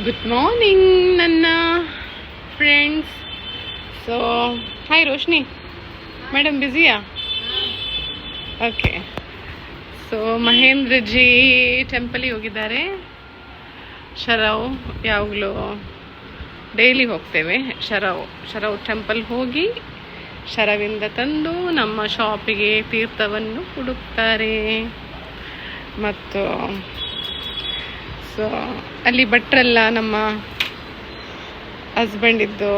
Good morning ನನ್ನ friends. So hi Roshni madam, ಬ್ಯುಸಿಯಾ? Okay. So Mahendraji ಟೆಂಪಲಿಗೆ ಹೋಗಿದ್ದಾರೆ. ಶರವ್ ಯಾವಾಗಲೂ ಡೈಲಿ ಹೋಗ್ತೇವೆ. ಶರವ್ ಟೆಂಪಲ್ ಹೋಗಿ ಶರವಿಂದ ತಂದು ನಮ್ಮ ಶಾಪಿಗೆ ತೀರ್ಥವನ್ನು ಹುಡುಕ್ತಾರೆ. ಮತ್ತು ಸೊ ಅಲ್ಲಿ ಭಟ್ರೆಲ್ಲ ನಮ್ಮ ಹಸ್ಬೆಂಡಿದ್ದು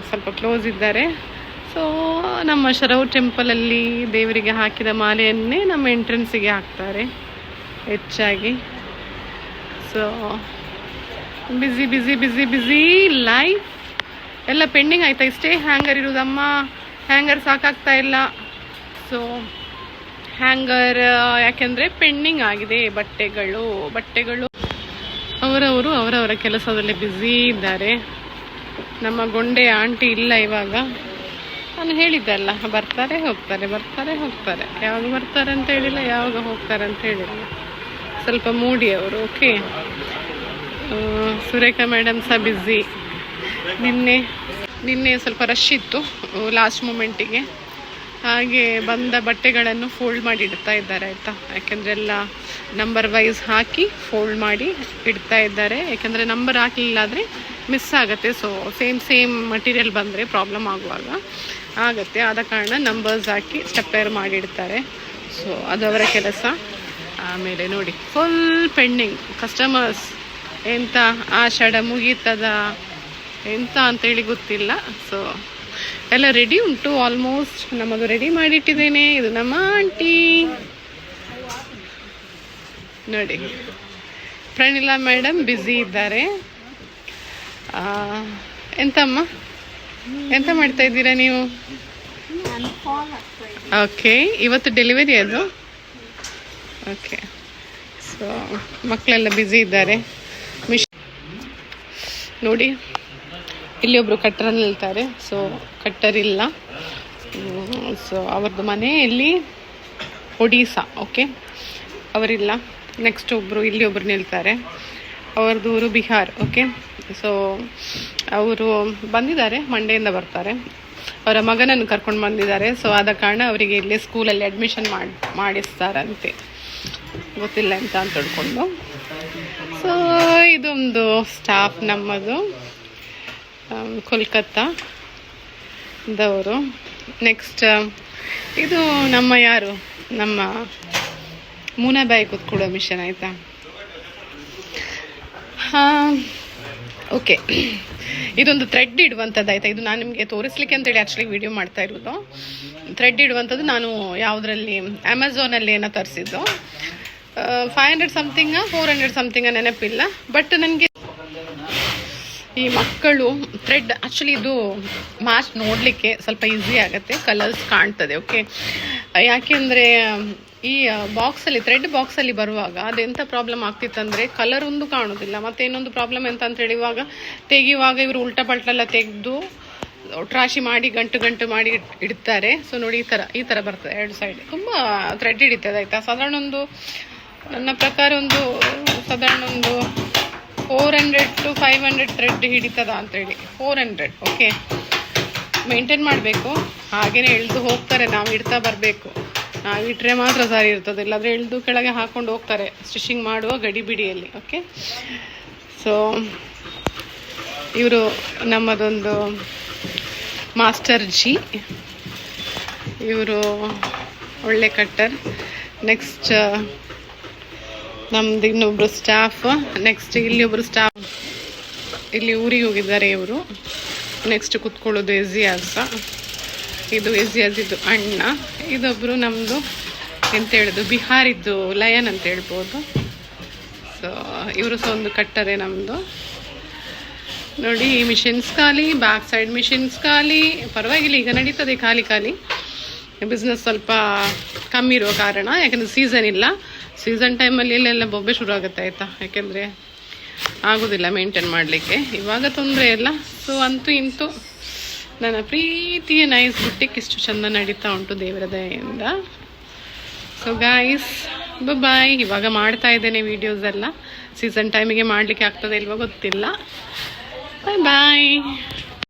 ಸ್ವಲ್ಪ ಕ್ಲೋಸ್ ಇದ್ದಾರೆ. ಸೊ ನಮ್ಮ ಶರವ್ ಟೆಂಪಲಲ್ಲಿ ದೇವರಿಗೆ ಹಾಕಿದ ಮಾಲೆಯನ್ನೇ ನಮ್ಮ ಎಂಟ್ರೆನ್ಸಿಗೆ ಹಾಕ್ತಾರೆ ಹೆಚ್ಚಾಗಿ. ಸೊ ಬಿಸಿ ಬಿಸಿ ಬಿಸಿ ಬಿಸಿ ಲೈಫ್. ಎಲ್ಲ ಪೆಂಡಿಂಗ್ ಆಯ್ತಾ? ಇಷ್ಟೇ ಹ್ಯಾಂಗರ್ ಇರೋದಮ್ಮ. ಹ್ಯಾಂಗರ್ ಸಾಕಾಗ್ತಾ ಇಲ್ಲ. ಸೊ ಹ್ಯಾಂಗರ್ ಯಾಕೆಂದರೆ ಪೆಂಡಿಂಗ್ ಆಗಿದೆ ಬಟ್ಟೆಗಳು. ಅವರವರು ಅವರವರ ಕೆಲಸದಲ್ಲಿ ಬ್ಯುಸಿ ಇದ್ದಾರೆ. ನಮ್ಮ ಗೊಂಡೆ ಆಂಟಿ ಇಲ್ಲ ಇವಾಗ. ನಾನು ಹೇಳಿದ್ದಲ್ಲ, ಬರ್ತಾರೆ ಹೋಗ್ತಾರೆ. ಯಾವಾಗ ಬರ್ತಾರೆ ಅಂತ ಹೇಳಿಲ್ಲ, ಯಾವಾಗ ಹೋಗ್ತಾರೆ ಅಂತ ಹೇಳಿಲ್ಲ. ಸ್ವಲ್ಪ ಮೂಡಿ ಅವರು. ಓಕೆ. ಸುರೇಖಾ ಮೇಡಮ್ ಸಹ ಬ್ಯುಸಿ. ನಿನ್ನೆ ಸ್ವಲ್ಪ ರಶ್ ಇತ್ತು ಲಾಸ್ಟ್ ಮೂಮೆಂಟಿಗೆ. ಹಾಗೆ ಬಂದ ಬಟ್ಟೆಗಳನ್ನು ಫೋಲ್ಡ್ ಮಾಡಿ ಇಡ್ತಾ ಇದ್ದಾರೆ ಆಯಿತಾ. ಯಾಕೆಂದರೆ ಎಲ್ಲ ನಂಬರ್ ವೈಸ್ ಹಾಕಿ ಫೋಲ್ಡ್ ಮಾಡಿ ಇಡ್ತಾ ಇದ್ದಾರೆ. ಯಾಕೆಂದರೆ ನಂಬರ್ ಹಾಕಲಿಲ್ಲ ಆದರೆ ಮಿಸ್ ಆಗುತ್ತೆ. ಸೊ ಸೇಮ್ ಮಟೀರಿಯಲ್ ಬಂದರೆ ಪ್ರಾಬ್ಲಮ್ ಆಗುತ್ತೆ. ಆದ ಕಾರಣ ನಂಬರ್ಸ್ ಹಾಕಿ ಸ್ಟೆಪ್ಪರ್ ಮಾಡಿ ಇಡ್ತಾರೆ. ಸೊ ಅದು ಅವರ ಕೆಲಸ. ಆಮೇಲೆ ನೋಡಿ ಫುಲ್ ಪೆಂಡಿಂಗ್ ಕಸ್ಟಮರ್ಸ್. ಎಂತ ಆಷಾಢ ಮುಗೀತದ ಎಂತ ಅಂತೇಳಿ ಗೊತ್ತಿಲ್ಲ. ಸೊ ಎಲ್ಲ ರೆಡಿ ಉಂಟು ಆಲ್ಮೋಸ್ಟ್. ನಮ್ಮದು ರೆಡಿ ಮಾಡಿಟ್ಟಿದ್ದೇನೆ. ಇದು ನಮ್ಮ ಆಂಟಿ ನೋಡಿ. ಪ್ರಣಿಲಾ ಮೇಡಮ್ ಬ್ಯುಸಿ ಇದ್ದಾರೆ. ಎಂತಮ್ಮ, ಎಂತ ಮಾಡ್ತಾ ಇದ್ದೀರಾ ನೀವು? ಓಕೆ, ಇವತ್ತು ಡೆಲಿವರಿ ಅದು. ಓಕೆ. ಸೊ ಮಕ್ಕಳೆಲ್ಲ ಬ್ಯುಸಿ ಇದ್ದಾರೆ. ನೋಡಿ ಇಲ್ಲಿ ಒಬ್ಬರು ಕಟ್ಟರಲ್ಲಿ ನಿಲ್ತಾರೆ. ಸೊ ಕಟ್ಟರ್ ಇಲ್ಲ. ಸೊ ಅವ್ರದ್ದು ಮನೆ ಇಲ್ಲಿ ಒಡಿಸ್ಸಾ. ಓಕೆ, ಅವರಿಲ್ಲ. ನೆಕ್ಸ್ಟ್ ಇಲ್ಲಿ ಒಬ್ಬರು ನಿಲ್ತಾರೆ. ಅವ್ರದ್ದು ಊರು ಬಿಹಾರ್. ಓಕೆ. ಸೊ ಅವರು ಬಂದಿದ್ದಾರೆ, ಮಂಡೆಯಿಂದ ಬರ್ತಾರೆ. ಅವರ ಮಗನನ್ನು ಕರ್ಕೊಂಡು ಬಂದಿದ್ದಾರೆ. ಸೊ ಆದ ಕಾರಣ ಅವರಿಗೆ ಇಲ್ಲಿ ಸ್ಕೂಲಲ್ಲಿ ಅಡ್ಮಿಷನ್ ಮಾಡಿಸ್ತಾರಂತೆ. ಗೊತ್ತಿಲ್ಲ ಅಂತ ತಿಳ್ಕೊಂಡು. ಸೊ ಇದೊಂದು ಸ್ಟಾಫ್ ನಮ್ಮದು ಕೋಲ್ಕತ್ತಾದವರು. ನೆಕ್ಸ್ಟ್ ಇದು ನಮ್ಮ ಮೂನಾಬಾಯಿ ಕೂತ್ಕೊಳ್ಳೋ ಮಿಷನ್ ಆಯಿತಾ. ಓಕೆ, ಇದೊಂದು ಥ್ರೆಡ್ ಇಡುವಂಥದ್ದು ಆಯಿತಾ. ಇದು ನಾನು ನಿಮಗೆ ತೋರಿಸ್ಲಿಕ್ಕೆ ಅಂತೇಳಿ ಆ್ಯಕ್ಚುಲಿ ವಿಡಿಯೋ ಮಾಡ್ತಾ ಇರೋದು. ಥ್ರೆಡ್ ಇಡುವಂಥದ್ದು ನಾನು ಯಾವುದರಲ್ಲಿ ಅಮೆಝಾನಲ್ಲಿ ಏನೋ ತರಿಸಿದ್ದು. 500 ಸಮಥಿಂಗ 400 ಸಮಥಿಂಗ ನೆನಪಿಲ್ಲ. ಬಟ್ ನನಗೆ ಈ ಮಕ್ಕಳು ಥ್ರೆಡ್ ಆ್ಯಕ್ಚುಲಿ ಇದು ಮ್ಯಾಚ್ ನೋಡಲಿಕ್ಕೆ ಸ್ವಲ್ಪ ಈಸಿ ಆಗುತ್ತೆ. ಕಲರ್ಸ್ ಕಾಣ್ತದೆ. ಓಕೆ. ಯಾಕೆಂದರೆ ಈ ಬಾಕ್ಸಲ್ಲಿ ಥ್ರೆಡ್ ಬಾಕ್ಸಲ್ಲಿ ಬರುವಾಗ ಅದೆಂಥ ಪ್ರಾಬ್ಲಮ್ ಆಗ್ತಿತ್ತಂದರೆ ಕಲರ್ ಒಂದು ಕಾಣೋದಿಲ್ಲ. ಮತ್ತು ಇನ್ನೊಂದು ಪ್ರಾಬ್ಲಮ್ ಎಂತ ಅಂತೇಳಿ ತೆಗೆಯುವಾಗ ಇವರು ಉಲ್ಟಾ ಪಲ್ಟೆಲ್ಲ ತೆಗೆದು ಟ್ರಾಶಿ ಮಾಡಿ ಗಂಟು ಮಾಡಿ ಇಡ್ತಾರೆ. ಸೊ ನೋಡಿ ಈ ಥರ ಬರ್ತದೆ ಎರಡು ಸೈಡ್. ತುಂಬ ಥ್ರೆಡ್ ಹಿಡಿತದೆ ಆಯಿತಾ. ನನ್ನ ಪ್ರಕಾರ ಸಾಧಾರಣ ಒಂದು 400 to 500 ಥ್ರೆಡ್ ಹಿಡಿತದ ಅಂತೇಳಿ. 400. ಓಕೆ. ಮೇಂಟೈನ್ ಮಾಡಬೇಕು. ಹಾಗೆಯೇ ಎಳೆದು ಹೋಗ್ತಾರೆ. ನಾವು ಇಡ್ತಾ ಬರಬೇಕು. ನಾವು ಇಟ್ಟರೆ ಮಾತ್ರ ಸರಿ ಇರ್ತದೆ. ಇಲ್ಲಾಂದರೆ ಎಳೆದು ಕೆಳಗೆ ಹಾಕ್ಕೊಂಡು ಹೋಗ್ತಾರೆ ಸ್ಟಿಚಿಂಗ್ ಮಾಡುವ ಗಡಿಬಿಡಿಯಲ್ಲಿ. ಓಕೆ. ಸೊ ಇವರು ನಮ್ಮದೊಂದು ಮಾಸ್ಟರ್ ಜಿ. ಇವರು ಒಳ್ಳೆ ಕಟ್ಟರ್. ನೆಕ್ಸ್ಟ್ ನಮ್ದು ಇನ್ನೊಬ್ರು ಸ್ಟಾಫ್. ನೆಕ್ಸ್ಟ್ ಇಲ್ಲಿ ಒಬ್ಬರು ಸ್ಟಾಫ್ ಇಲ್ಲಿ ಊರಿಗೆ ಹೋಗಿದ್ದಾರೆ ಇವರು. ನೆಕ್ಸ್ಟ್ ಕುತ್ಕೊಳ್ಳೋದು ಎಜಿಯಾಸ. ಇದು ಎಜಿಯಾಸ್ ಅಣ್ಣ. ಇದೊಬ್ಬರು ನಮ್ಮದು ಎಂತ ಹೇಳೋದು ಬಿಹಾರಿದ್ದು ಲಯನ್ ಅಂತ ಹೇಳ್ಬೋದು. ಸೊ ಇವರು ಸಹ ಒಂದು ಕಟ್ಟರೆ ನಮ್ಮದು. ನೋಡಿ ಈ ಮಿಷಿನ್ಸ್ ಖಾಲಿ, ಬ್ಯಾಕ್ ಸೈಡ್ ಮಿಷಿನ್ಸ್ ಖಾಲಿ. ಪರವಾಗಿಲ್ಲ, ಈಗ ನಡೀತದೆ ಖಾಲಿ. ಬಿಸ್ನೆಸ್ ಸ್ವಲ್ಪ ಕಮ್ಮಿ ಇರೋ ಕಾರಣ. ಯಾಕಂದರೆ ಸೀಸನ್ ಇಲ್ಲ. ಸೀಸನ್ ಟೈಮಲ್ಲಿ ಇಲ್ಲೆಲ್ಲ ಬೊಬ್ಬೆ ಶುರು ಆಗುತ್ತೆ ಆಯಿತಾ. ಯಾಕೆಂದರೆ ಆಗೋದಿಲ್ಲ ಮೇಂಟೈನ್ ಮಾಡಲಿಕ್ಕೆ. ಇವಾಗ ತೊಂದರೆ ಇಲ್ಲ. ಸೊ ಅಂತೂ ಇಂತೂ ನನ್ನ ಪ್ರೀತಿಯ ನೈಸ್ ಬುಟ್ಟಿಕ್ ಇಷ್ಟು ಚೆಂದ ನಡೀತಾ ಉಂಟು ದೇವರ ದಯೆಯಿಂದ. So guys bye. ಇವಾಗ ಮಾಡ್ತಾ ಇದ್ದೇನೆ ವೀಡಿಯೋಸ್ ಎಲ್ಲ. ಸೀಸನ್ ಟೈಮಿಗೆ ಮಾಡಲಿಕ್ಕೆ ಆಗ್ತದೆ ಇಲ್ವೋ ಗೊತ್ತಿಲ್ಲ. ಬಾಯ್ ಬಾಯ್.